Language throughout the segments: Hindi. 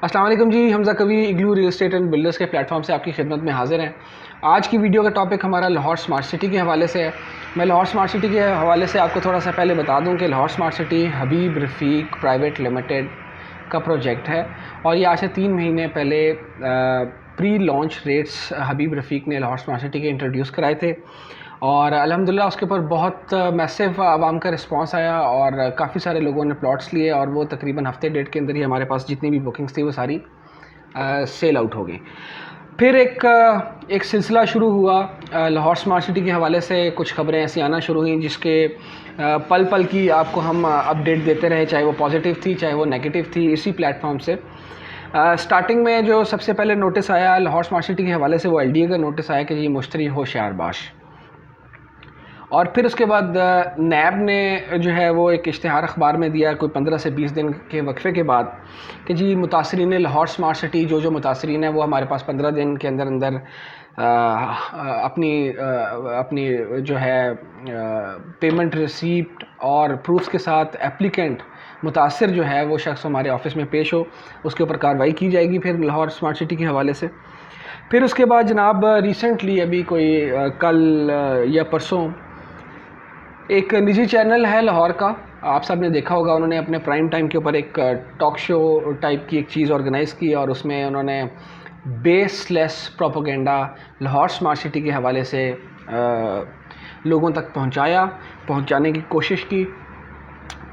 अस्सलाम वालेकुम जी। हमज़ा कवी इग्लू रियल एस्टेट एंड बिल्डर्स के प्लेटफॉर्म से आपकी खिदमत में हाजिर हैं। आज की वीडियो का टॉपिक हमारा लाहौर स्मार्ट सिटी के हवाले से है। मैं लाहौर स्मार्ट सिटी के हवाले से आपको थोड़ा सा पहले बता दूं कि लाहौर स्मार्ट सिटी हबीब रफ़ीक प्राइवेट लिमिटेड का प्रोजेक्ट है और ये आज से 3 महीने पहले प्री लॉन्च रेट्स हबीब रफ़ीक ने लाहौर स्मार्ट सिटी के इंट्रोड्यूस कराए थे और अल्हम्दुलिल्लाह उसके ऊपर बहुत मैसिव आवाम का रिस्पांस आया और काफ़ी सारे लोगों ने प्लॉट्स लिए और वो तकरीबन हफ्ते डेढ़ के अंदर ही हमारे पास जितनी भी बुकिंग्स थी वो सारी सेल आउट हो गई। फिर एक सिलसिला शुरू हुआ लाहौर स्मार्ट सिटी के हवाले से कुछ खबरें ऐसी आना शुरू हुई जिसके पल पल की आपको हम अपडेट देते रहे, चाहे वो पॉजिटिव थी चाहे वो नेगेटिव थी, इसी प्लेटफॉर्म से। स्टार्टिंग में जो सबसे पहले नोटिस आया लाहौर स्मार्ट सिटी के हवाले से वो LDA का नोटिस आया कि जी मुश्तरी होशियार बाश। और फिर उसके बाद नैब ने जो है वो एक इश्तिहार अखबार में दिया कोई 15 से 20 दिन के वक्फे के बाद कि जी मुतासरीन लाहौर स्मार्ट सिटी जो मुतासरीन है वो हमारे पास 15 दिन के अंदर अंदर अपनी जो है पेमेंट रिसीप्ट और प्रूफ्स के साथ एप्लीकेंट मुतासर जो है वो शख्स हमारे ऑफिस में पेश हो, उसके ऊपर कार्रवाई की जाएगी फिर लाहौर स्मार्ट सिटी के हवाले से। फिर उसके बाद जनाब रिसेंटली अभी कोई कल या परसों एक निजी चैनल है लाहौर का, आप सब ने देखा होगा, उन्होंने अपने प्राइम टाइम के ऊपर एक टॉक शो टाइप की एक चीज़ ऑर्गेनाइज़ की और उसमें उन्होंने baseless propaganda Lahore smart city के हवाले से लोगों तक पहुंचाने की कोशिश की।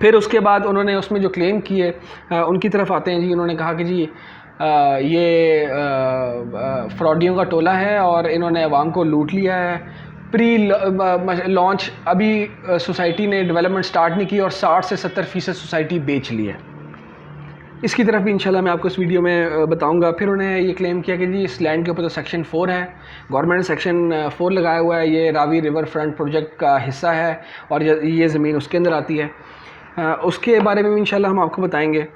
फिर उसके बाद उन्होंने उसमें जो क्लेम किए उनकी तरफ आते हैं जी। उन्होंने कहा कि जी ये फ्रॉडियों का टोला है और इन्होंने अवाम को लूट लिया है। प्री लॉन्च अभी सोसाइटी ने डेवलपमेंट स्टार्ट नहीं की और 60 से 70% सोसाइटी बेच ली है। इसकी तरफ भी इंशाल्लाह मैं आपको इस वीडियो में बताऊंगा। फिर उन्होंने ये क्लेम किया कि जी इस लैंड के ऊपर तो सेक्शन 4 है, गवर्नमेंट ने सेक्शन 4 लगाया हुआ है, ये रावी रिवर फ्रंट प्रोजेक्ट का हिस्सा है और ये ज़मीन उसके अंदर आती है। उसके बारे में भी इंशाल्लाह हम आपको बताएंगे।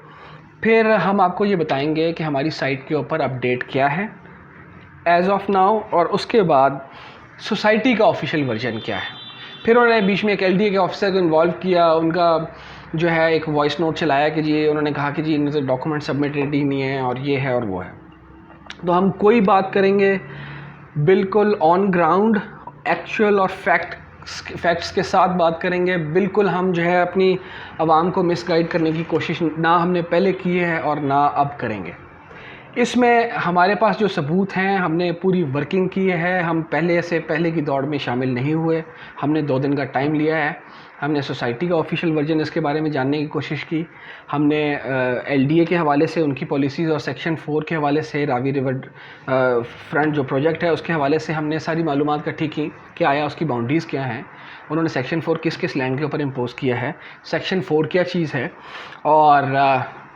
फिर हम आपको ये बताएंगे कि हमारी साइट के ऊपर अपडेट क्या है एज़ ऑफ नाउ और उसके बाद सोसाइटी का ऑफिशियल वर्जन क्या है। फिर उन्होंने बीच में एक LDA के ऑफिसर को इन्वॉल्व किया, उनका जो है एक वॉइस नोट चलाया कि जी उन्होंने कहा कि जी इनमें तो डॉक्यूमेंट सबमिटेड ही नहीं है और ये है और वो है। तो हम कोई बात करेंगे बिल्कुल ऑन ग्राउंड एक्चुअल और फैक्ट्स के साथ बात करेंगे। बिल्कुल हम जो है अपनी आवाम को मिसगाइड करने की कोशिश ना हमने पहले की है और ना अब करेंगे। इसमें हमारे पास जो सबूत हैं हमने पूरी वर्किंग की है, हम पहले की दौड़ में शामिल नहीं हुए, हमने 2 दिन का टाइम लिया है। हमने सोसाइटी का ऑफिशियल वर्जन इसके बारे में जानने की कोशिश की, हमने LDA के हवाले से उनकी पॉलिसीज़ और सेक्शन 4 के हवाले से रावी रिवर फ्रंट जो प्रोजेक्ट है उसके हवाले से हमने सारी मालूमात इकट्ठी की कि आया उसकी बाउंड्रीज़ क्या हैं, उन्होंने सेक्शन 4 किस किस लैंड के ऊपर इम्पोज किया है, सेक्शन 4 क्या चीज़ है, और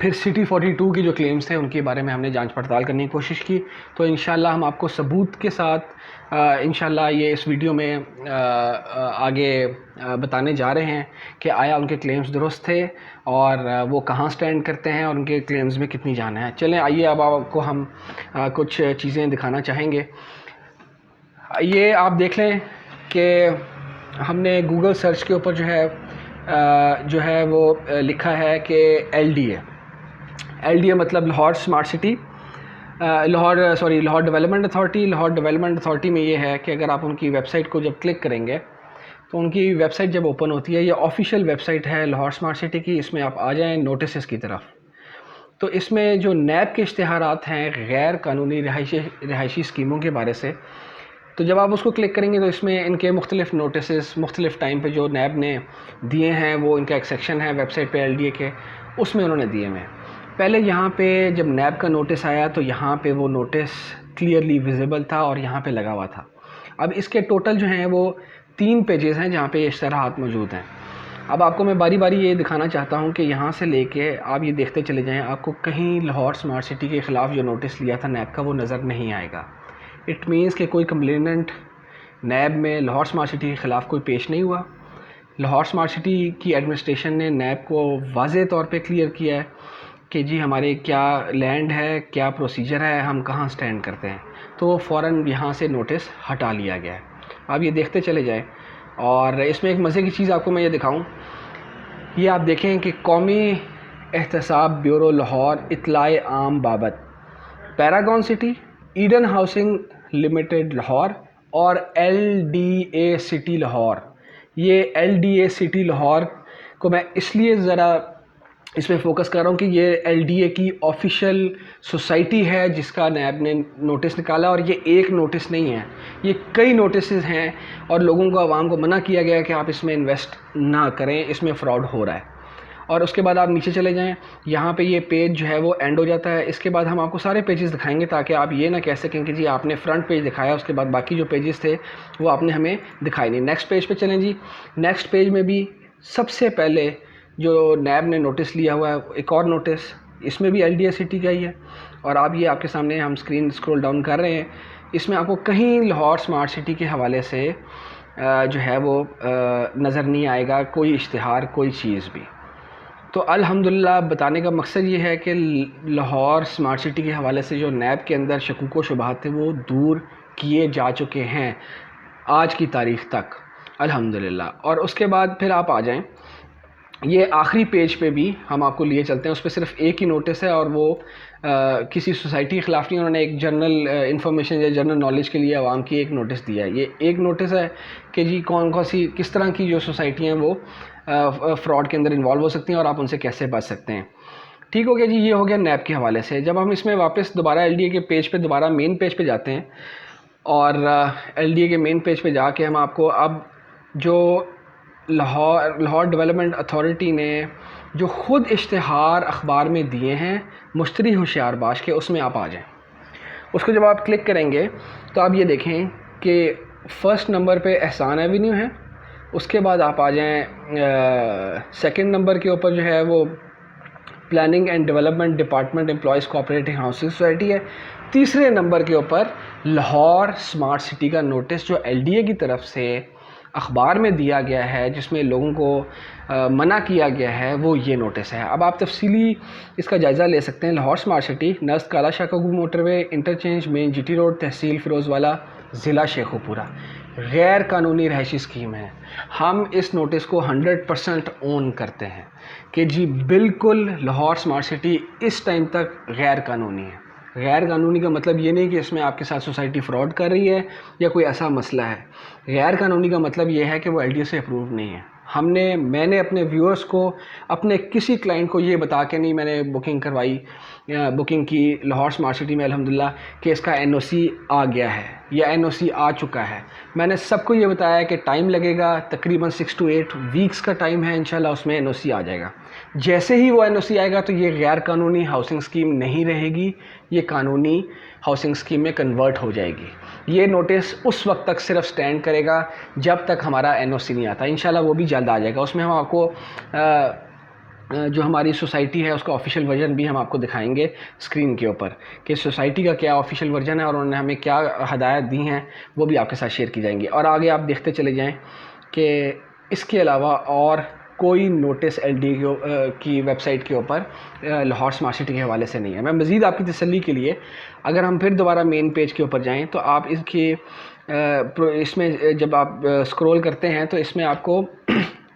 फिर सिटी 42 की जो क्लेम्स थे उनके बारे में हमने जांच पड़ताल करने की कोशिश की। तो इंशाल्लाह हम आपको सबूत के साथ इंशाल्लाह ये इस वीडियो में आगे बताने जा रहे हैं कि आया उनके क्लेम्स दुरुस्त थे और वो कहाँ स्टैंड करते हैं और उनके क्लेम्स में कितनी जान है। चलें आइए अब आपको हम कुछ चीज़ें दिखाना चाहेंगे। ये आप देख लें कि हमने गूगल सर्च के ऊपर जो है वो लिखा है कि LDA मतलब Lahore smart city, Lahore development authority. Lahore development authority में ये है कि अगर आप उनकी वेबसाइट को जब क्लिक करेंगे तो उनकी वेबसाइट जब ओपन होती है, ये ऑफिशियल वेबसाइट है लाहौर स्मार्ट सिटी की, इसमें आप आ जाएं नोटिस की तरफ। तो इसमें जो नैब के इश्तिहारात हैं गैर कानूनी रिहायशी स्कीमों के बारे से, तो जब आप उसको क्लिक करेंगे तो इसमें इनके मुख्तलिफ़ नोटिस मुख्तलिफ़ टाइम पे जो नैब ने दिए हैं, वो इनका एक सेक्शन है वेबसाइट पे LDA के, उसमें उन्होंने दिए हैं। पहले यहाँ पे जब नैब का नोटिस आया तो यहाँ पे वो नोटिस क्लियरली विजिबल था और यहाँ पे लगा हुआ था। अब इसके टोटल जो हैं वो 3 पेजेस हैं जहाँ पे इश्तिहारात मौजूद हैं। अब आपको मैं बारी बारी ये दिखाना चाहता हूँ कि यहाँ से लेके आप ये देखते चले जाएँ, आपको कहीं लाहौर स्मार्ट सिटी के ख़िलाफ़ जो नोटिस लिया था नैब का वो नज़र नहीं आएगा। इट मीन्स कि कोई कंप्लेनेंट नैब में लाहौर स्मार्ट सिटी के ख़िलाफ़ कोई पेश नहीं हुआ। लाहौर स्मार्ट सिटी की एडमिनिस्ट्रेशन ने नैब को वाज़े तौर पे क्लियर किया है कि जी हमारे क्या लैंड है, क्या प्रोसीजर है, हम कहाँ स्टैंड करते हैं। तो फ़ौरन यहाँ से नोटिस हटा लिया गया है। आप ये देखते चले जाएँ। और इसमें एक मज़े की चीज़ आपको मैं ये दिखाऊँ, ये आप देखें कि कौमी एहतसाब ब्यूरो लाहौर इतलाए आम बाबत, Paragon city, Eden housing limited Lahore और LDA सिटी लाहौर। ये LDA सिटी लाहौर को मैं इसलिए ज़रा इसमें फ़ोकस कर रहा हूँ कि ये LDA की ऑफिशियल सोसाइटी है जिसका नैब ने नोटिस निकाला, और ये एक नोटिस नहीं है, ये कई नोटिस हैं और लोगों को, आवाम को मना किया गया है कि आप इसमें इन्वेस्ट ना करें, इसमें फ़्रॉड हो रहा है। और उसके बाद आप नीचे चले जाएं, यहाँ पे ये पेज जो है वो एंड हो जाता है। इसके बाद हम आपको सारे पेजेस दिखाएंगे ताकि आप ये ना कह सकें कि जी आपने फ्रंट पेज दिखाया, उसके बाद बाकी जो पेजेस थे वो आपने हमें दिखाए नहीं। नेक्स्ट पेज पे चलें जी। नेक्स्ट पेज में भी सबसे पहले जो नैब ने नोटिस लिया हुआ है, एक और नोटिस, इसमें भी LDA सिटी का ही है, और आप ये आपके सामने हम स्क्रीन स्क्रॉल डाउन कर रहे हैं, इसमें आपको कहीं लाहौर स्मार्ट सिटी के हवाले से जो है वो नज़र नहीं आएगा कोई इश्तिहार, कोई चीज़ भी। तो अल्हम्दुलिल्लाह बताने का मकसद ये है कि लाहौर स्मार्ट सिटी के हवाले से जो नैब के अंदर शकूक व शुबहात थे वो दूर किए जा चुके हैं आज की तारीख़ तक, अल्हम्दुलिल्लाह। और उसके बाद फिर आप आ जाएं, ये आखिरी पेज पे भी हम आपको लिए चलते हैं, उस पर सिर्फ एक ही नोटिस है, और वो किसी सोसाइटी के ख़िलाफ़ नहीं, उन्होंने एक जनरल इन्फॉर्मेशन या जनरल नॉलेज के लिए आवाम की एक नोटिस दिया है। ये एक नोटिस है कि जी कौन कौन सी किस तरह की जो सोसाइटियाँ हैं वो फ़्रॉड के अंदर इन्वॉल्व हो सकती हैं और आप उनसे कैसे बच सकते हैं। ठीक हो गया जी, ये हो गया नैब के हवाले से। जब हम इसमें वापस दोबारा LDA के पेज पे, दोबारा मेन पेज पे जाते हैं, और LDA के मेन पेज पे जाके हम आपको अब जो लाहौर डेवलपमेंट अथॉरिटी ने जो ख़ुद इश्तिहार अखबार में दिए हैं मुश्तरी होशियार बाश के, उसमें आप आ जाएं। उसको जब आप क्लिक करेंगे तो आप ये देखें कि फ़र्स्ट नंबर पे एहसान एवेन्यू है, उसके बाद आप आ जाएं सेकंड नंबर के ऊपर जो है वो planning and development department employees cooperative housing society है। तीसरे नंबर के ऊपर लाहौर स्मार्ट सिटी का नोटिस जो LDA की तरफ से अखबार में दिया गया है, जिसमें लोगों को मना किया गया है, वो ये नोटिस है। अब आप तफसीली इसका जायज़ा ले सकते हैं। लाहौर स्मार्ट सिटी, नस्त Kala Shahkaku motorway interchange, main GT road, तहसील फ़िरोज़वाला, ज़िला शेखुपुरा, गैर कानूनी रहायशी स्कीम है। हम इस नोटिस को 100% ओन करते हैं कि जी बिल्कुल लाहौर स्मार्ट सिटी इस टाइम तक गैर कानूनी है। गैर कानूनी का मतलब ये नहीं कि इसमें आपके साथ सोसाइटी फ़्रॉड कर रही है या कोई ऐसा मसला है। गैर कानूनी का मतलब ये है कि वो LDA से अप्रूव नहीं है। मैंने अपने व्यूअर्स को, अपने किसी क्लाइंट को ये बता के नहीं मैंने बुकिंग करवाई, बुकिंग की लाहौर स्मार्ट सिटी में अल्हम्दुलिल्लाह कि इसका NOC आ गया है या NOC आ चुका है। मैंने सबको ये बताया कि टाइम लगेगा, तकरीबन 6 to 8 वीक्स का टाइम है, इंशाल्लाह उसमें NOC आ जाएगा। जैसे ही वो NOC आएगा तो ये गैर कानूनी हाउसिंग स्कीम नहीं रहेगी, ये कानूनी हाउसिंग स्कीम में कन्वर्ट हो जाएगी। ये नोटिस उस वक्त तक सिर्फ स्टैंड करेगा जब तक हमारा NOC नहीं आता। इंशाल्लाह वो भी जल्द आ जाएगा। उसमें हम आपको जो हमारी सोसाइटी है उसका ऑफिशियल वर्जन भी हम आपको दिखाएंगे स्क्रीन के ऊपर कि सोसाइटी का क्या ऑफिशियल वर्जन है और उन्होंने हमें क्या हदायत दी हैं, वो भी आपके साथ शेयर की जाएंगी। और आगे आप देखते चले जाएं कि इसके अलावा और कोई नोटिस LDA की वेबसाइट के ऊपर लाहौर स्मार्ट सिटी के हवाले से नहीं है। मैं मज़ीद आपकी तसल्ली के लिए, अगर हम फिर दोबारा मेन पेज के ऊपर जाएं तो आप इसमें जब आप स्क्रॉल करते हैं तो इसमें आपको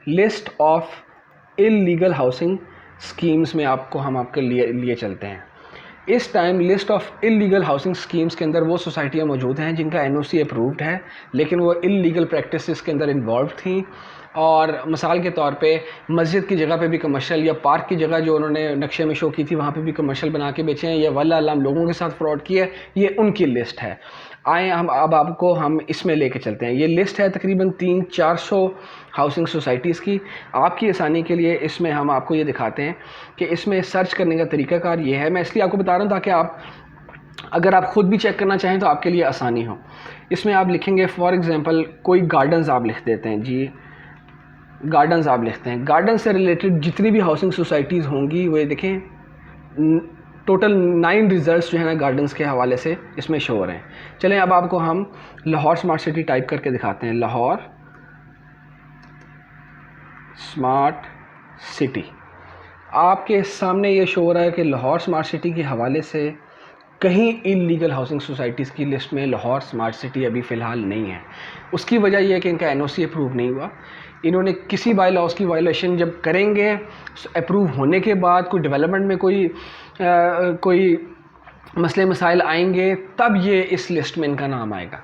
list of illegal housing schemes में हम आपके लिए चलते हैं। इस time list of illegal housing schemes के अंदर वो सोसाइटियाँ मौजूद हैं जिनका NOC अप्रूव्ड है, लेकिन वो इल्लीगल प्रैक्टिसेस के अंदर इन्वॉल्व थी। और मिसाल के तौर पे मस्जिद की जगह पे भी कमर्शियल, या पार्क की जगह जो उन्होंने नक्शे में शो की थी वहाँ पे भी कमर्शियल बना के बेचे हैं, या वल्लाह लोगों के साथ फ्रॉड किया है, ये उनकी लिस्ट है। आए हम अब आपको हम इसमें लेके चलते हैं। ये लिस्ट है तकरीबन 300-400 हाउसिंग सोसाइटीज़ की। आपकी आसानी के लिए इसमें हम आपको ये दिखाते हैं कि इसमें सर्च करने का तरीक़ाकार ये है। मैं इसलिए आपको बता रहा हूँ ताकि आप अगर आप ख़ुद भी चेक करना चाहें तो आपके लिए आसानी हो। इसमें आप लिखेंगे फॉर एग्ज़ाम्पल कोई गार्डन्स आप लिख देते हैं जी, गार्डन्स आप लिखते हैं। गार्डन से रिलेटेड जितनी भी हाउसिंग सोसाइटीज़ होंगी वो देखें, टोटल 9 रिज़ल्ट्स जो है ना गार्डन्स के हवाले से इसमें शो हो रहे हैं। चलें अब आपको हम लाहौर स्मार्ट सिटी टाइप करके दिखाते हैं। लाहौर स्मार्ट सिटी, आपके सामने ये शो हो रहा है कि लाहौर स्मार्ट सिटी के हवाले से कहीं इल्लीगल हाउसिंग सोसाइटीज़ की लिस्ट में लाहौर स्मार्ट सिटी अभी फ़िलहाल नहीं है। उसकी वजह यह है कि इनका NOC अप्रूव नहीं हुआ। इन्होंने किसी बाई लॉज की वायलेशन जब करेंगे, अप्रूव होने के बाद कोई डेवलपमेंट में कोई मसले मसाइल आएंगे, तब ये इस लिस्ट में इनका नाम आएगा।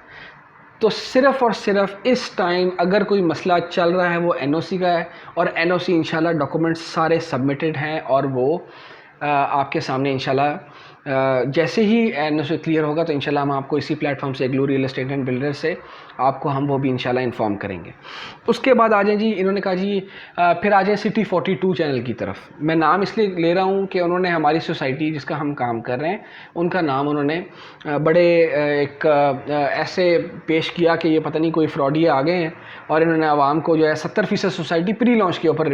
तो सिर्फ़ और सिर्फ इस टाइम अगर कोई मसला चल रहा है वो एनओसी का है, और एनओसी इंशाल्लाह डॉक्यूमेंट्स सारे सबमिटेड हैं, और वो आपके सामने इंशाल्लाह जैसे ही एनओसी क्लियर होगा तो इंशाल्लाह हम आपको इसी प्लेटफॉर्म से, glow real estate and builder से, आपको हम वो भी इंशाल्लाह इन्फॉर्म करेंगे। उसके बाद आ जाए जी, इन्होंने कहा जी फिर आ जाए सिटी 42 चैनल की तरफ। मैं नाम इसलिए ले रहा हूँ कि उन्होंने हमारी सोसाइटी जिसका हम काम कर रहे हैं उनका नाम उन्होंने बड़े एक ऐसे पेश किया कि ये पता नहीं कोई फ्रॉडी आ गए हैं, और इन्होंने आवाम को जो है 70% सोसाइटी प्री लॉन्च के ऊपर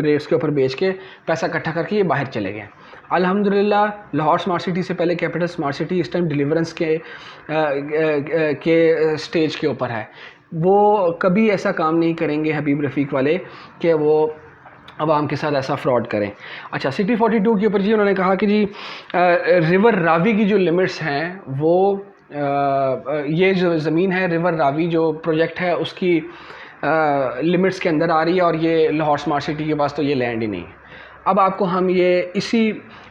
रेट्स के ऊपर बेच के पैसा इकट्ठा करके ये बाहर चले गए। अल्हम्दुलिल्लाह लाहौर स्मार्ट सिटी से पहले कैपिटल स्मार्ट सिटी इस टाइम डिलीवरेंस के स्टेज के ऊपर है। वो कभी ऐसा काम नहीं करेंगे हबीब रफ़ीक वाले कि वो आवाम के साथ ऐसा फ्रॉड करें। अच्छा, सिटी 42 के ऊपर जी उन्होंने कहा कि जी रिवर रावी की जो लिमिट्स हैं वो ये जो ज़मीन है रिवर रावी जो प्रोजेक्ट है उसकी लिमिट्स के अंदर आ रही है, और ये लाहौर स्मार्ट सिटी के पास तो ये लैंड ही नहीं है। अब आपको हम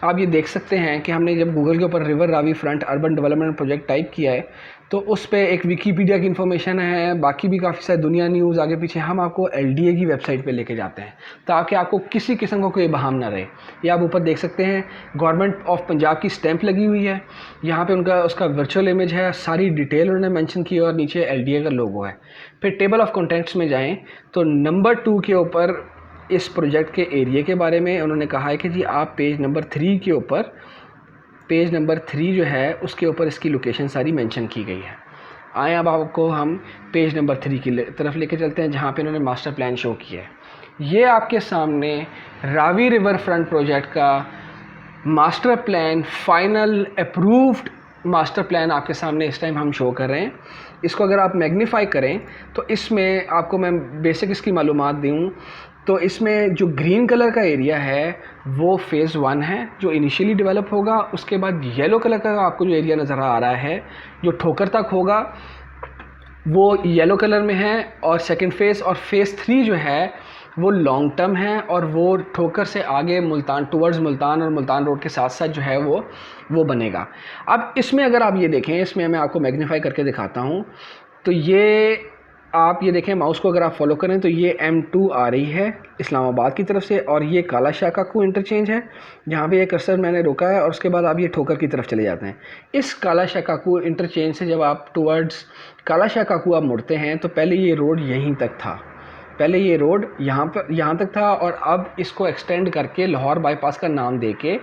आप ये देख सकते हैं कि हमने जब गूगल के ऊपर river Ravi front urban development project type किया है तो उस पर एक विकीपीडिया की इन्फॉर्मेशन है, बाकी भी काफ़ी सारी दुनिया न्यूज़ आगे पीछे। हम आपको एलडीए की वेबसाइट पे लेके जाते हैं ताकि आपको किसी किस्म का कोई बहाम ना रहे। ये आप ऊपर देख सकते हैं, गवर्नमेंट ऑफ पंजाब की स्टैंप लगी हुई है, यहाँ पे उसका वर्चुअल इमेज है, सारी डिटेल उन्होंने मेंशन की है, और नीचे एलडीए का लोगो है। फिर टेबल ऑफ कॉन्टेंट्स में जाएँ तो नंबर 2 के ऊपर इस प्रोजेक्ट के एरिया के बारे में उन्होंने कहा है कि जी आप पेज नंबर 3 के ऊपर, पेज नंबर 3 जो है उसके ऊपर इसकी लोकेशन सारी मेंशन की गई है। आए अब आपको हम पेज नंबर 3 की तरफ लेके चलते हैं जहाँ पे इन्होंने मास्टर प्लान शो किया है। ये आपके सामने रावी रिवर फ्रंट प्रोजेक्ट का master plan, final approved master plan आपके सामने इस टाइम हम शो कर रहे हैं। इसको अगर आप मैग्नीफाई करें तो इसमें आपको मैं बेसिक इसकी मालूमात दूँ तो इसमें जो ग्रीन कलर का एरिया है वो फ़ेज़ 1 है जो इनिशियली डेवलप होगा। उसके बाद येलो कलर का आपको जो एरिया नज़र आ रहा है जो ठोकर तक होगा वो येलो कलर में है, और सेकंड फ़ेज़ और फ़ेज़ 3 जो है वो लॉन्ग टर्म है, और वो ठोकर से आगे मुल्तान टुवर्ड्स मुल्तान और मुल्तान रोड के साथ साथ जो है वो बनेगा। अब इसमें अगर आप ये देखें, इसमें मैं आपको मैग्नीफाई करके दिखाता हूँ तो ये आप ये देखें, माउस को अगर आप फॉलो करें तो ये M2 आ रही है इस्लामाबाद की तरफ से, और ये काला शाह काकू इंटरचेंज है जहाँ पे ये कर्सर मैंने रोका है, और उसके बाद आप ये ठोकर की तरफ चले जाते हैं। इस काला शाह काकू इंटरचेंज से जब आप टुवर्ड्स काला शाह काकू आप मुड़ते हैं तो पहले ये रोड यहीं तक था, पहले ये रोड यहाँ तक था, और अब इसको एक्सटेंड करके लाहौर बाईपास का नाम दे के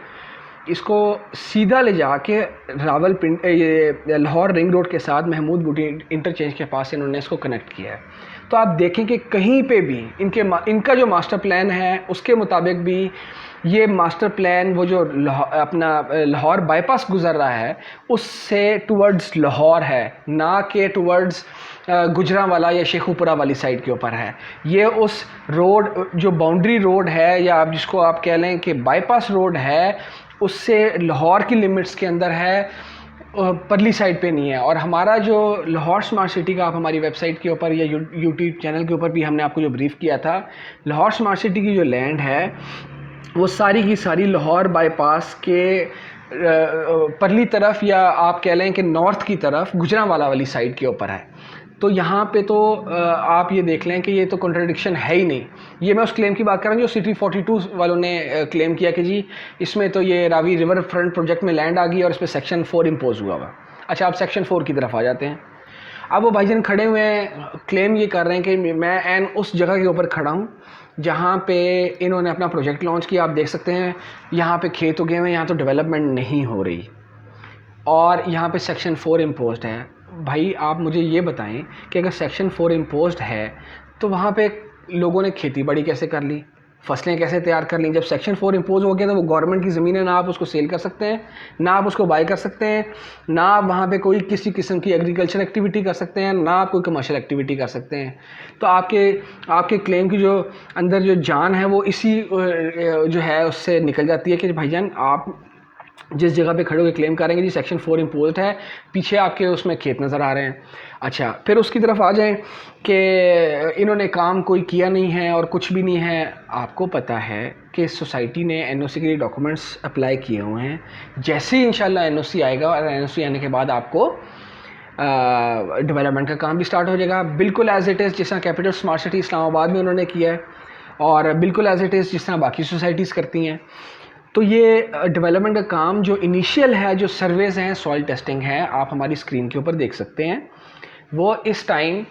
इसको सीधा ले जाके रावलपिंडी ये लाहौर रिंग रोड के साथ महमूद बूटी इंटरचेंज के पास इन्होंने इसको कनेक्ट किया है। तो आप देखें कि कहीं पे भी इनका जो मास्टर प्लान है उसके मुताबिक भी ये मास्टर प्लान वो जो अपना लाहौर बाईपास गुजर रहा है उससे टुवर्ड्स लाहौर है, ना कि टुवर्ड्स गुजरांवाला या शेखुपुरा वाली साइड के ऊपर है। ये उस रोड जो बाउंड्री रोड है, या आप जिसको आप कह लें कि बाईपास रोड है, उससे लाहौर की लिमिट्स के अंदर है, परली साइड पे नहीं है। और हमारा जो लाहौर स्मार्ट सिटी का आप हमारी वेबसाइट के ऊपर या यूट्यूब चैनल के ऊपर भी हमने आपको जो ब्रीफ़ किया था, लाहौर स्मार्ट सिटी की जो लैंड है वो सारी की सारी लाहौर बाईपास के परली तरफ, या आप कह लें कि नॉर्थ की तरफ गुजरांवाला वाली साइड के ऊपर है। तो यहाँ पे तो आप ये देख लें कि ये तो कॉन्ट्रडिक्शन है ही नहीं। ये मैं उस क्लेम की बात कर रहा हूँ जो सिटी 42 वालों ने क्लेम किया कि जी इसमें तो ये रावी रिवर फ्रंट प्रोजेक्ट में लैंड आ गई और इस पर सेक्शन 4 इम्पोज हुआ हुआ। अच्छा, आप सेक्शन 4 की तरफ आ जाते हैं। अब वो भाईजान खड़े हुए हैं, क्लेम ये कर रहे हैं कि मैं एन उस जगह के ऊपर खड़ा हूँ जहाँ पे इन्होंने अपना प्रोजेक्ट लॉन्च किया। आप देख सकते हैं यहाँ पे खेत उगे हुए हैं, यहाँ तो डेवलपमेंट नहीं हो रही, और यहाँ पे सेक्शन 4 इम्पोज्ड है। भाई आप मुझे ये बताएं कि अगर सेक्शन 4 इम्पोज्ड है तो वहाँ पे लोगों ने खेती बाड़ी कैसे कर ली, फसलें कैसे तैयार कर ली? जब सेक्शन 4 इम्पोज हो गया तो वो गवर्नमेंट की ज़मीन है, ना आप उसको सेल कर सकते हैं, ना आप उसको बाय कर सकते हैं, ना आप वहाँ पे कोई किसी किस्म की एग्रीकल्चर एक्टिविटी कर सकते हैं, ना आप कोई कमर्शियल एक्टिविटी कर सकते हैं। तो आपके क्लेम की जो अंदर जो जान है वो इसी जो है उससे निकल जाती है कि भाईजान आप जिस जगह पे खड़े होकर क्लेम करेंगे जी सेक्शन 4 इम्पोज्ड है, पीछे आपके उसमें खेत नज़र आ रहे हैं। अच्छा, फिर उसकी तरफ आ जाएं कि इन्होंने काम कोई किया नहीं है और कुछ भी नहीं है। आपको पता है कि सोसाइटी ने एनओसी के लिए डॉक्यूमेंट्स अप्लाई किए हुए हैं। जैसे ही इंशाल्लाह एनओसी आएगा और एनओसी आने के बाद आपको डेवलपमेंट का काम भी स्टार्ट हो जाएगा, बिल्कुल एज इट इज़ जिस तरह कैपिटल स्मार्ट सिटी इस्लामाबाद में उन्होंने किया है, और बिल्कुल एज इट इज़ जिस तरह बाकी सोसाइटीज़ करती हैं। तो ये डेवलपमेंट का काम जो इनिशियल है, जो सर्वेज़ हैं, सॉइल टेस्टिंग है, आप हमारी स्क्रीन के ऊपर देख सकते हैं। वो इस टाइम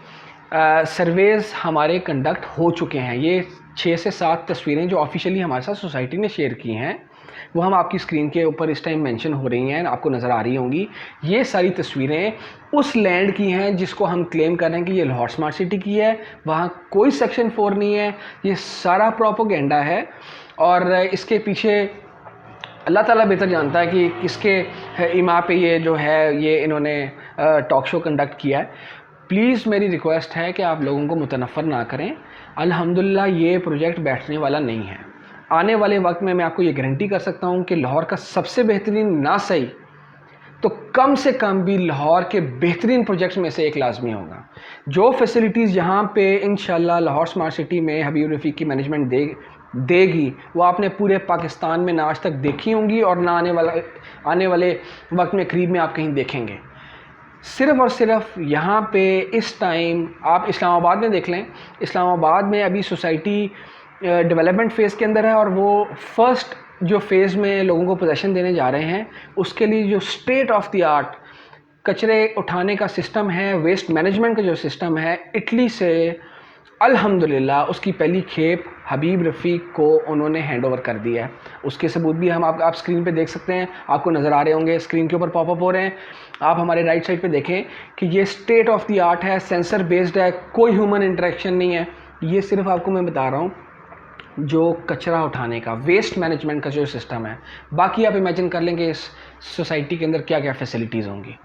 सर्वेज़ हमारे कंडक्ट हो चुके हैं। ये 6 से 7 तस्वीरें जो ऑफिशियली हमारे साथ सोसाइटी ने शेयर की हैं, वो हम आपकी स्क्रीन के ऊपर इस टाइम मेंशन हो रही हैं, आपको नज़र आ रही होंगी। ये सारी तस्वीरें उस लैंड की हैं जिसको हम क्लेम कर रहे हैं कि ये लाहौर स्मार्ट सिटी की है। वहाँ कोई सेक्शन 4 नहीं है, ये सारा प्रोपेगेंडा है। और इसके पीछे अल्लाह ताला बेहतर जानता है कि किसके इमा पे ये जो है ये इन्होंने टॉक शो कंडक्ट किया है। प्लीज़ मेरी रिक्वेस्ट है कि आप लोगों को मुतनफ़र ना करें। अल्हम्दुलिल्लाह ये प्रोजेक्ट बैठने वाला नहीं है। आने वाले वक्त में मैं आपको ये गारंटी कर सकता हूँ कि लाहौर का सबसे बेहतरीन ना सही तो कम से कम भी लाहौर के बेहतरीन प्रोजेक्ट्स में से एक लाजमी होगा। जो फैसिलिटीज़ यहाँ पे इंशाल्लाह लाहौर स्मार्ट सिटी में हबीब रफ़ीक की मैनेजमेंट देगी, वो आपने पूरे पाकिस्तान में ना आज तक देखी होंगी और ना आने वाले वक्त में करीब में आप कहीं देखेंगे। सिर्फ़ और सिर्फ यहाँ पे इस टाइम आप इस्लामाबाद में देख लें, इस्लामाबाद में अभी सोसाइटी डेवलपमेंट फ़ेज़ के अंदर है, और वो फर्स्ट जो फेज़ में लोगों को पोजेशन देने जा रहे हैं, उसके लिए जो स्टेट ऑफ द आर्ट कचरे उठाने का सिस्टम है, वेस्ट मैनेजमेंट का जो सिस्टम है, इटली से अल्हम्दुलिल्लाह उसकी पहली खेप हबीब रफ़ीक को उन्होंने हैंड ओवर कर दिया है। उसके सबूत भी हम आप स्क्रीन पे देख सकते हैं, आपको नज़र आ रहे होंगे, स्क्रीन के ऊपर पॉपअप हो रहे हैं। आप हमारे राइट साइड पे देखें कि ये स्टेट ऑफ द आर्ट है, सेंसर बेस्ड है, कोई ह्यूमन इंटरेक्शन नहीं है। ये सिर्फ आपको मैं बता रहा हूँ जो कचरा उठाने का, वेस्ट मैनेजमेंट का जो सिस्टम है। बाकी आप इमेजिन कर लेंगे इस सोसाइटी के अंदर क्या क्या फैसिलिटीज़ होंगी।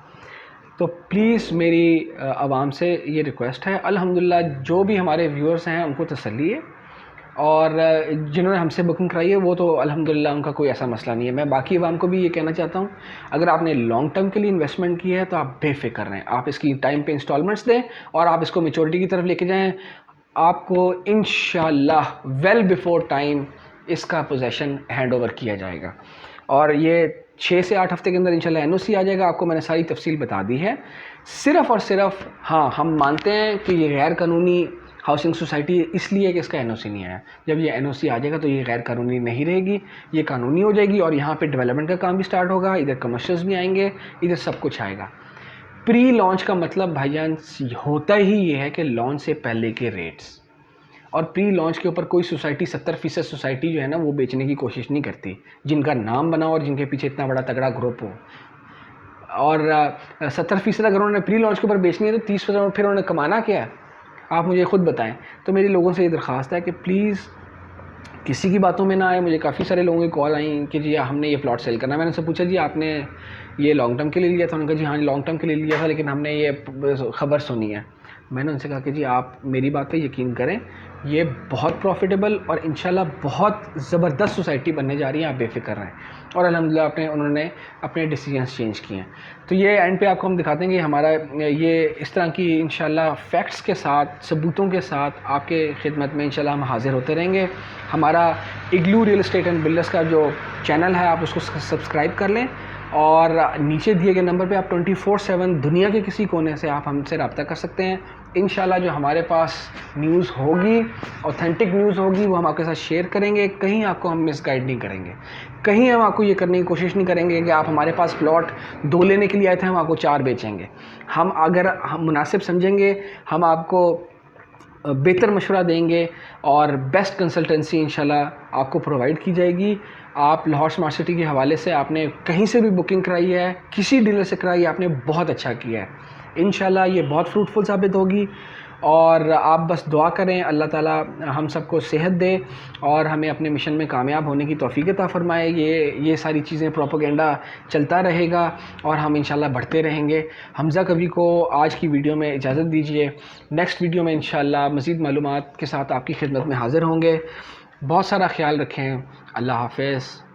तो प्लीज़ मेरी आवाम से ये रिक्वेस्ट है, अल्हम्दुलिल्लाह जो भी हमारे व्यूअर्स हैं उनको तसल्ली है, और जिन्होंने हमसे बुकिंग कराई है वो तो अल्हम्दुलिल्लाह उनका कोई ऐसा मसला नहीं है। मैं बाकी आवाम को भी ये कहना चाहता हूँ, अगर आपने लॉन्ग टर्म के लिए इन्वेस्टमेंट की है तो आप बेफिक्र रहें, आप इसकी टाइम पे इंस्टॉलमेंट्स दें और आप इसको मैच्योरिटी की तरफ लेके जाएँ। आपको इंशाल्लाह वेल बिफोर टाइम इसका पोजेसन हैंड ओवर किया जाएगा, और ये 6 से 8 हफ्ते के अंदर इंशाल्लाह एनओसी आ जाएगा। आपको मैंने सारी तफसील बता दी है। सिर्फ़ और सिर्फ हाँ, हम मानते हैं कि ये गैर कानूनी हाउसिंग सोसाइटी इसलिए कि इसका एनओसी नहीं आया। जब ये एनओसी आ जाएगा तो ये गैर कानूनी नहीं रहेगी, ये कानूनी हो जाएगी, और यहाँ पे डेवलपमेंट का काम भी स्टार्ट होगा, इधर कमर्शियल्स भी आएंगे, इधर सब कुछ आएगा। प्री लॉन्च का मतलब भाईजान होता ही ये है कि लॉन्च से पहले के रेट्स, और प्री लॉन्च के ऊपर कोई सोसाइटी 70% सोसाइटी जो है ना वो बेचने की कोशिश नहीं करती, जिनका नाम बना और जिनके पीछे इतना बड़ा तगड़ा ग्रुप हो। और 70% अगर उन्होंने प्री लॉन्च के ऊपर बेचनी है तो 30% फिर उन्होंने कमाना क्या है, आप मुझे खुद बताएं। तो मेरी लोगों से ये दरख्वास्त है कि प्लीज़ किसी की बातों में ना आए। मुझे काफ़ी सारे लोगों की कॉल आई कि जी हमने ये प्लॉट सेल करना है। मैंने उनसे पूछा जी आपने ये लॉन्ग टर्म के लिए लिया था? उन्होंने कहा जी हाँ लॉन्ग टर्म के लिए लिया था, लेकिन हमने ये ख़बर सुनी है। मैंने उनसे कहा कि जी आप मेरी बात पे यकीन करें, ये बहुत प्रॉफिटेबल और इंशाल्लाह बहुत ज़बरदस्त सोसाइटी बनने जा रही है, आप बेफिक्र रहें। और अल्हम्दुलिल्लाह उन्होंने अपने डिसीजंस चेंज किए हैं। तो ये एंड पे आपको हम दिखाते हैं कि हमारा ये इस तरह की इंशाल्लाह फैक्ट्स के साथ, सबूतों के साथ आपके खिदमत में इंशाल्लाह हम हाज़िर होते रहेंगे। हमारा इग्लू रियल एस्टेट एंड बिल्डर्स का जो चैनल है आप उसको सब्सक्राइब कर लें, और नीचे दिए गए नंबर पे आप 24/7 दुनिया के किसी कोने से आप हमसे रब्ता कर सकते हैं। इंशाल्लाह जो हमारे पास न्यूज़ होगी, ऑथेंटिक न्यूज़ होगी, वो हम आपके साथ शेयर करेंगे। कहीं आपको हम मिसगाइड नहीं करेंगे, कहीं हम आपको ये करने की कोशिश नहीं करेंगे कि आप हमारे पास प्लॉट 2 लेने के लिए आए थे हम आपको 4 बेचेंगे। हम अगर हम मुनासिब समझेंगे हम आपको बेहतर मशवरा देंगे और बेस्ट कंसल्टेंसी इंशाल्लाह आपको प्रोवाइड की जाएगी। आप लाहौर स्मार्ट सिटी के हवाले से आपने कहीं से भी बुकिंग कराई है, किसी डीलर से कराई है, आपने बहुत अच्छा किया है। इंशाल्लाह ये बहुत फ्रूटफुल साबित होगी, और आप बस दुआ करें अल्लाह ताला हम सबको सेहत दे और हमें अपने मिशन में कामयाब होने की तौफीक अता फरमाए। ये सारी चीज़ें प्रोपेगेंडा चलता रहेगा और हम इंशाल्लाह बढ़ते रहेंगे। हमज़ा कवी को आज की वीडियो में इजाज़त दीजिए। नेक्स्ट वीडियो में इंशाल्लाह मज़ीद मालूमात के साथ आपकी खिदमत में हाज़िर होंगे। बहुत सारा ख्याल रखें। अल्लाह हाफ़िज़।